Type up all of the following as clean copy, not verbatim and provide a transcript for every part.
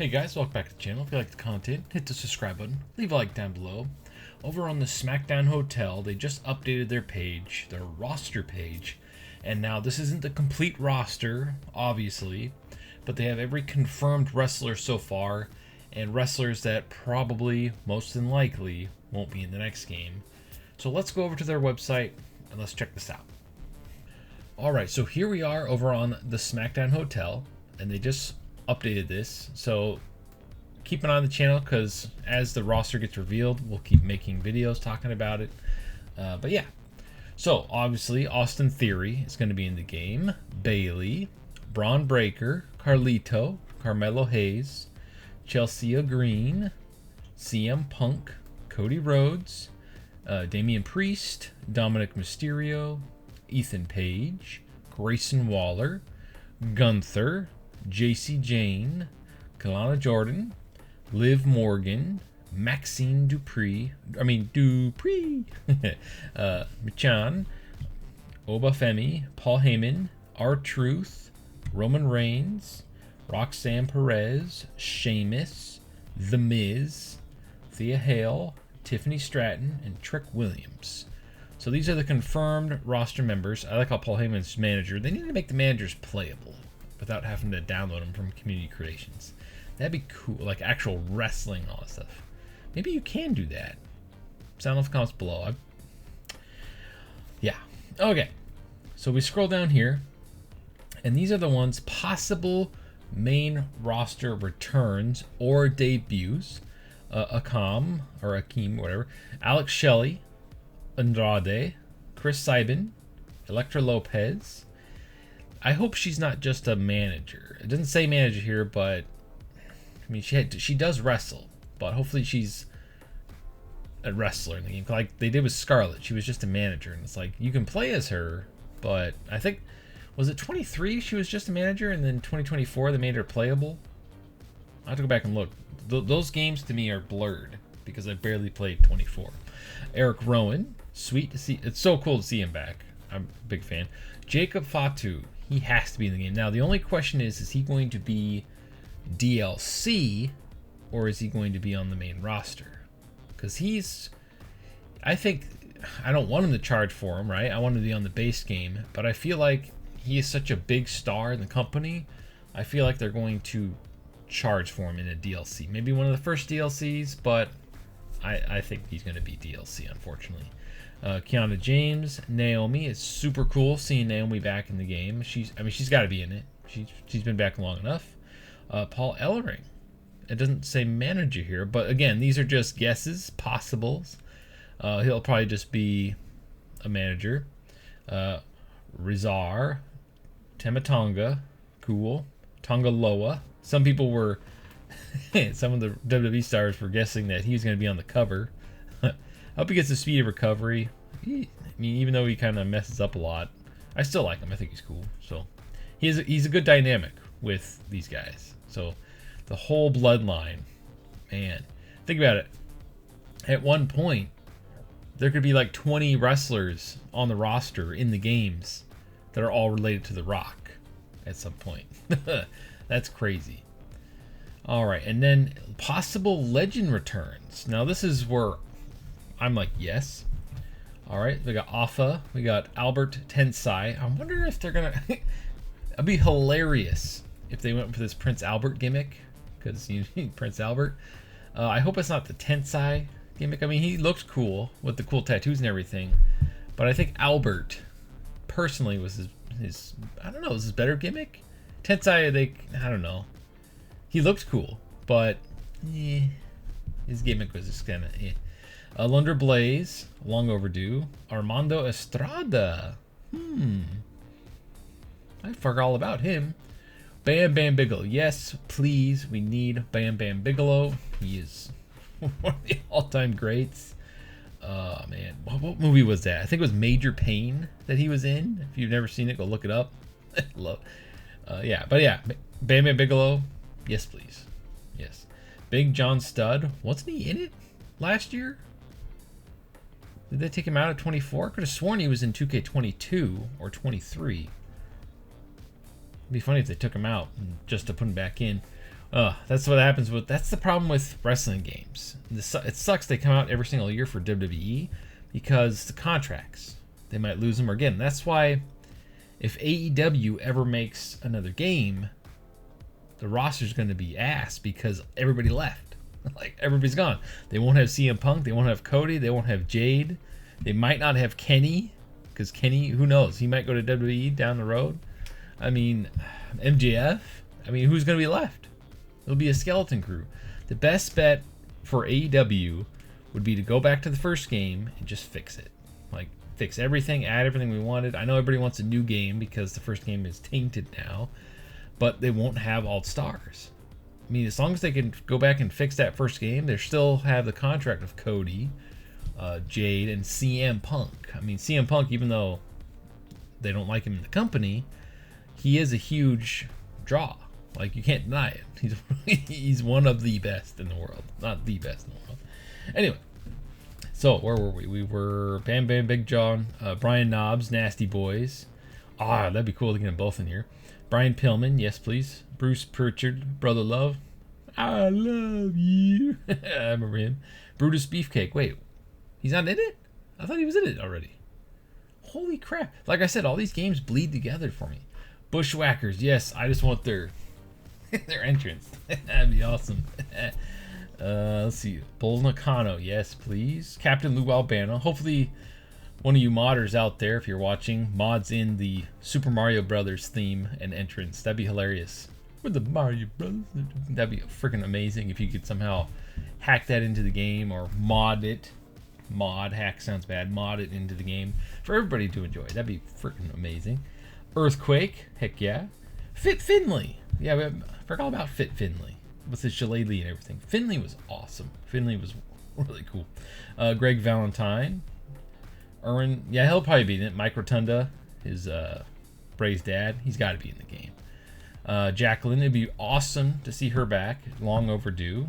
Hey guys, welcome back to the channel. If you like the content, hit the subscribe button, leave a like down below. Over on the SmackDown Hotel, they just updated their page, their roster page, and now this isn't the complete roster, obviously, but they have every confirmed wrestler so far, and wrestlers that probably, most than likely, won't be in the next game. So let's go over to their website and let's check this out. Alright, so here we are over on the SmackDown Hotel, and they just updated this, so keep an eye on the channel because as the roster gets revealed, we'll keep making videos talking about it. But yeah, so obviously Austin Theory is going to be in the game, Bailey, Braun Breaker, Carlito, Carmelo Hayes, Chelsea Green, CM Punk, Cody Rhodes, Damian Priest, Dominic Mysterio, Ethan Page, Grayson Waller, Gunther, JC Jane, Kalana Jordan, Liv Morgan, Maxine Dupree, Michan, Obafemi, Paul Heyman, R-Truth, Roman Reigns, Roxanne Perez, Sheamus, The Miz, Thea Hale, Tiffany Stratton, and Trick Williams. So these are the confirmed roster members. I like how Paul Heyman's manager. They need to make the managers playable without having to download them from Community Creations. That'd be cool, like actual wrestling and all that stuff. Maybe you can do that. Sound off the comments below. Yeah. Okay. So we scroll down here, and these are the ones possible main roster returns or debuts. Akeem, whatever. Alex Shelley, Andrade, Chris Sabin, Elektra Lopez. I hope she's not just a manager. It doesn't say manager here, but I mean she does wrestle, but hopefully she's a wrestler in the game. Like they did with Scarlett, she was just a manager, and it's like you can play as her, but I think was it 23 she was just a manager, and then 2024 they made her playable. I have to go back and look. Those games to me are blurred because I barely played 24. Eric Rowan, sweet to see. It's so cool to see him back. I'm a big fan. Jacob Fatu, he has to be in the game. Now, the only question is he going to be DLC or is he going to be on the main roster? Because I don't want him to charge for him, right? I want him to be on the base game, but I feel like he is such a big star in the company. I feel like they're going to charge for him in a DLC. Maybe one of the first DLCs, but I think he's going to be DLC, unfortunately. Kiana James, Naomi. It's super cool seeing Naomi back in the game. She's got to be in it. She's been back long enough. Paul Ellering. It doesn't say manager here, but again, these are just guesses, possibles. He'll probably just be a manager. Rizar, Tamatonga, cool. Tongaloa. Some people were, some of the WWE stars were guessing that he was going to be on the cover. I hope he gets the speed of recovery. Even though he kind of messes up a lot, I still like him. I think he's cool. So he's a good dynamic with these guys. So the whole bloodline, man, think about it. At one point, there could be like 20 wrestlers on the roster in the games that are all related to The Rock at some point. That's crazy. All right, and then possible legend returns. Now this is where I'm like, yes. All right, we got Afa, we got Albert Tensai. I wonder if they're gonna. It'd be hilarious if they went for this Prince Albert gimmick, because you need Prince Albert. I hope it's not the Tensai gimmick. I mean, he looks cool with the cool tattoos and everything, but I think Albert personally was his I don't know, was his better gimmick. Tensai, I don't know. He looked cool, but his gimmick was just kind of Lunder Blaze, long overdue. Armando Estrada. I forgot all about him. Bam Bam Bigelow. Yes, please. We need Bam Bam Bigelow. He is one of the all-time greats. Man, what movie was that? I think it was Major Pain that he was in. If you've never seen it, go look it up. Love. Bam Bam Bigelow. Yes, please. Yes. Big John Studd. Wasn't he in it last year? Did they take him out at 24? I could have sworn he was in 2K22 or 23. It'd be funny if they took him out just to put him back in. That's what happens with. That's the problem with wrestling games. It sucks they come out every single year for WWE because the contracts, they might lose them again. That's why if AEW ever makes another game, the roster's going to be ass because everybody left. Like, everybody's gone. They won't have CM Punk. They won't have Cody. They won't have Jade. They might not have Kenny because Kenny, who knows? He might go to WWE down the road. I mean, MJF. I mean, who's going to be left? It'll be a skeleton crew. The best bet for AEW would be to go back to the first game and just fix it. Like, fix everything, add everything we wanted. I know everybody wants a new game because the first game is tainted now, but they won't have all stars. I mean, as long as they can go back and fix that first game, they still have the contract of Cody, Jade, and CM Punk. I mean, CM Punk, even though they don't like him in the company, he is a huge draw. Like, you can't deny it. He's one of the best in the world. Not the best in the world. Anyway, so where were we? We were Bam Bam Big John, Brian Knobbs, Nasty Boys. That'd be cool to get them both in here. Brian Pillman, yes please. Bruce Pritchard, Brother Love. I love you. I remember him. Brutus Beefcake. Wait, he's not in it? I thought he was in it already. Holy crap. Like I said, all these games bleed together for me. Bushwhackers, yes, I just want their entrance. That'd be awesome. Let's see. Bulls Nakano, yes please. Captain Lou Albano. Hopefully one of you modders out there, if you're watching, mods in the Super Mario Brothers theme and entrance. That'd be hilarious. With the Mario Brothers. That'd be freaking amazing if you could somehow hack that into the game or mod it. Hack sounds bad. Mod it into the game for everybody to enjoy. That'd be freaking amazing. Earthquake, heck yeah. Fit Finley. Yeah, I forgot about Fit Finley with his shillelagh and everything. Finley was awesome. Finley was really cool. Greg Valentine. Erwin, yeah, he'll probably be in it. Mike Rotunda, his Bray's dad, he's got to be in the game. Jacqueline, it'd be awesome to see her back. Long overdue.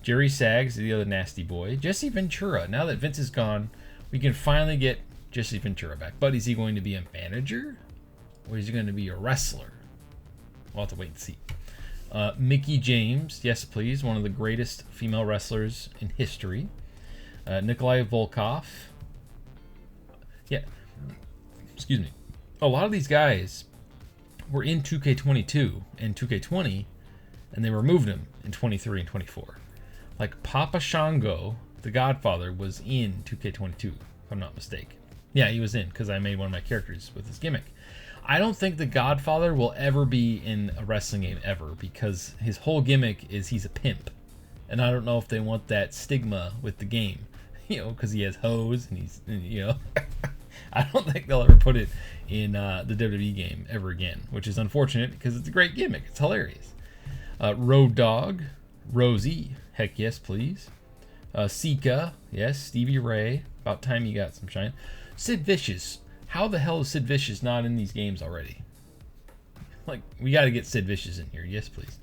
Jerry Saggs, the other nasty boy. Jesse Ventura. Now that Vince is gone, we can finally get Jesse Ventura back. But is he going to be a manager? Or is he going to be a wrestler? We'll have to wait and see. Mickey James, yes please. One of the greatest female wrestlers in history. Nikolai Volkov. Yeah, excuse me. A lot of these guys were in 2K22 and 2K20, and they removed them in 23 and 24. Like Papa Shango, the Godfather, was in 2K22, if I'm not mistaken. Yeah, he was in because I made one of my characters with his gimmick. I don't think the Godfather will ever be in a wrestling game ever because his whole gimmick is he's a pimp, and I don't know if they want that stigma with the game, because he has hoes and he's, I don't think they'll ever put it in the WWE game ever again, which is unfortunate because it's a great gimmick. It's hilarious. Road Dogg, Rosie, heck yes, please. Sika, yes. Stevie Ray, about time you got some shine. Sid Vicious, how the hell is Sid Vicious not in these games already? Like, we got to get Sid Vicious in here, yes, please.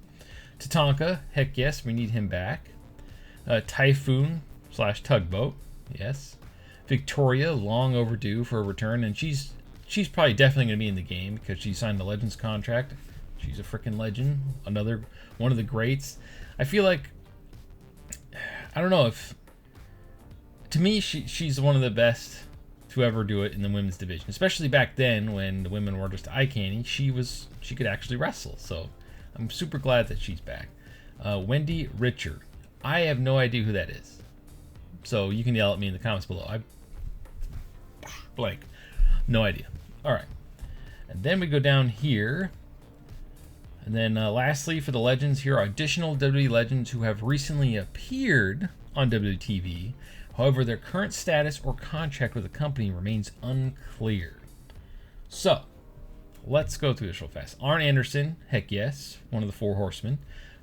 Tatanka, heck yes, we need him back. Typhoon / Tugboat, yes. Victoria, long overdue for a return, and she's probably definitely going to be in the game because she signed the Legends contract. She's a freaking legend, another one of the greats. I feel like, I don't know if, to me, she's one of the best to ever do it in the women's division, especially back then when the women were just eye candy. She could actually wrestle, so I'm super glad that she's back. Wendy Richard, I have no idea who that is, so you can yell at me in the comments below. I blank, no idea. All right, and then we go down here, and then lastly for the legends, here are additional WWE legends who have recently appeared on WTV. However, their current status or contract with the company remains unclear. So, let's go through this real fast. Arn Anderson, heck yes, one of the Four Horsemen.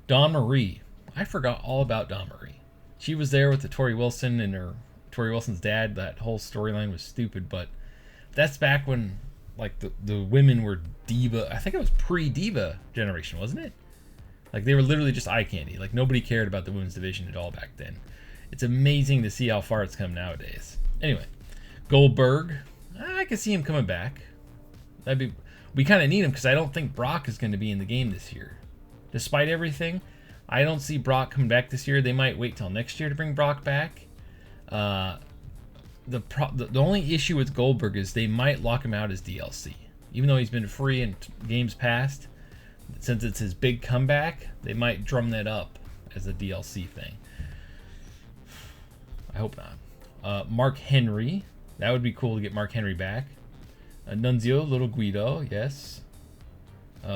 Dawn Marie, I forgot all about Dawn Marie. She was there with the Tori Wilson and Tori Wilson's dad. That whole storyline was stupid, but that's back when like the women were diva. I think it was pre-diva generation, wasn't it? Like they were literally just eye candy. Like nobody cared about the women's division at all back then. It's amazing to see how far it's come nowadays. Anyway, Goldberg, I can see him coming back. We kind of need him because I don't think Brock is going to be in the game this year. Despite everything, I don't see Brock coming back this year. They might wait till next year to bring Brock back. The only issue with Goldberg is they might lock him out as DLC. Even though he's been free in games past, since it's his big comeback, they might drum that up as a DLC thing. I hope not. Mark Henry. That would be cool to get Mark Henry back. Nunzio, Little Guido, yes.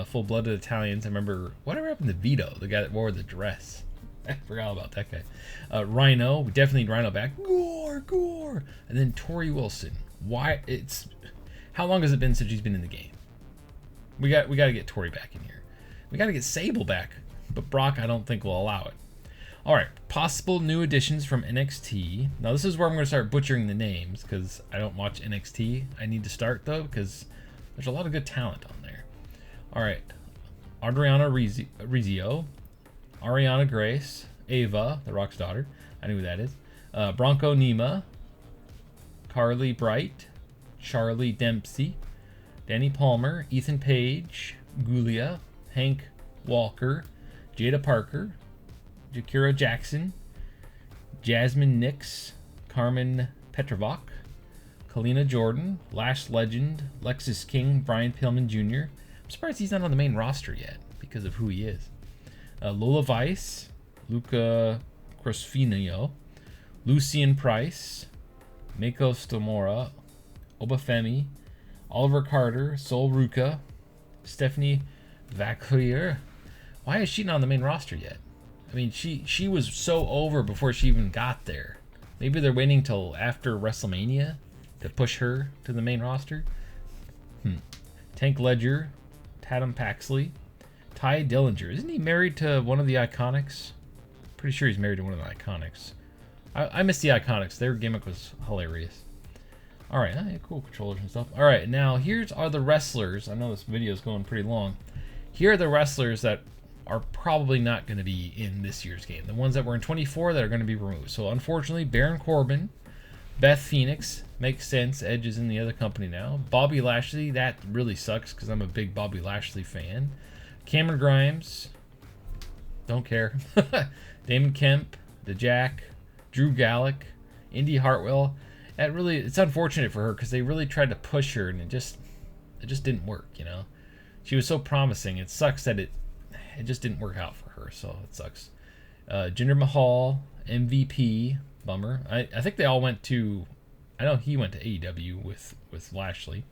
Full-blooded Italians. I remember, whatever happened to Vito, the guy that wore the dress? I forgot about that guy. Rhino, we definitely need Rhino back. Gore. And then Tori Wilson. How long has it been since she's been in the game? We got to get Tori back in here. We got to get Sable back, but Brock I don't think will allow it. All right, possible new additions from NXT. Now this is where I'm going to start butchering the names because I don't watch NXT. I need to start though because there's a lot of good talent on there. All right, Adriana Rizio, Ariana Grace, Ava, The Rock's daughter. I know who that is. Bronco Nima, Carly Bright, Charlie Dempsey, Danny Palmer, Ethan Page, Gulia, Hank Walker, Jada Parker, Jakira Jackson, Jasmine Nix, Carmen Petrovok, Kalina Jordan, Lash Legend, Lexus King, Brian Pillman Jr. I'm surprised he's not on the main roster yet because of who he is. Lola Vice, Luca Crosfinio, Lucian Price, Mako Stomora, Obafemi, Oliver Carter, Sol Ruka, Stephanie Vaclier. Why is she not on the main roster yet? I mean, she was so over before she even got there. Maybe they're waiting till after WrestleMania to push her to the main roster. Tank Ledger, Tatum Paxley, Ty Dillinger. Isn't he married to one of the Iconics? Pretty sure he's married to one of the Iconics. I miss the Iconics. Their gimmick was hilarious. All right, cool controllers and stuff. All right, now here's are the wrestlers. I know this video is going pretty long. Here are the wrestlers that are probably not going to be in this year's game. The ones that were in 24 that are going to be removed. So unfortunately, Baron Corbin, Beth Phoenix, makes sense. Edge is in the other company now. Bobby Lashley, that really sucks because I'm a big Bobby Lashley fan. Cameron Grimes, don't care. Damon Kemp, The Jack, Drew Gulak, Indy Hartwell. It's unfortunate for her because they really tried to push her and it just didn't work, you know. She was so promising. It sucks that it just didn't work out for her, so it sucks. Jinder Mahal, MVP, bummer. I think they all went to, I know he went to AEW with Lashley.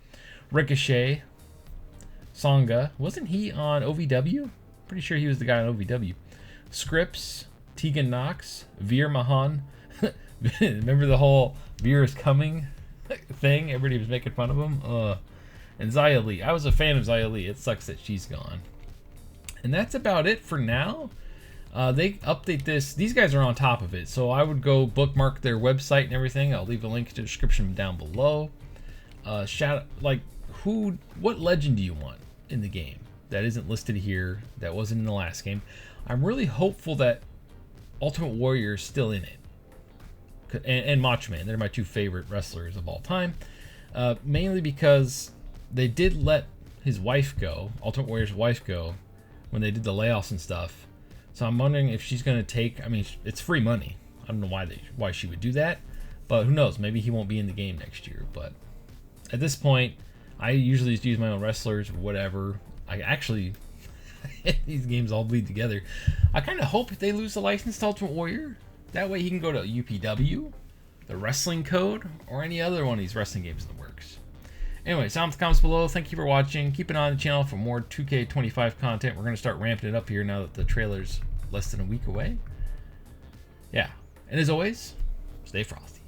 Ricochet, Songa, wasn't he on OVW? Pretty sure he was the guy on OVW. Scripps, Tegan Knox, Veer Mahan. Remember the whole Veer is coming thing? Everybody was making fun of him. And Xia Li. I was a fan of Xia Li. It sucks that she's gone. And that's about it for now. They update this. These guys are on top of it. So I would go bookmark their website and everything. I'll leave a link to the description down below. What legend do you want in the game that isn't listed here, that wasn't in the last game? I'm really hopeful that Ultimate Warrior is still in it. And Macho Man. They're my two favorite wrestlers of all time. Mainly because they did let his wife go, Ultimate Warrior's wife go, when they did the layoffs and stuff. So I'm wondering if she's going to take, I mean, it's free money. I don't know why she would do that, but who knows? Maybe he won't be in the game next year. But at this point, I usually just use my own wrestlers, whatever. I actually, these games all bleed together. I kind of hope if they lose the license to Ultimate Warrior, that way he can go to UPW, the Wrestling Code, or any other one of these wrestling games in the works. Anyway, sound in the comments below. Thank you for watching. Keep an eye on the channel for more 2K25 content. We're going to start ramping it up here now that the trailer's less than a week away. Yeah. And as always, stay frosty.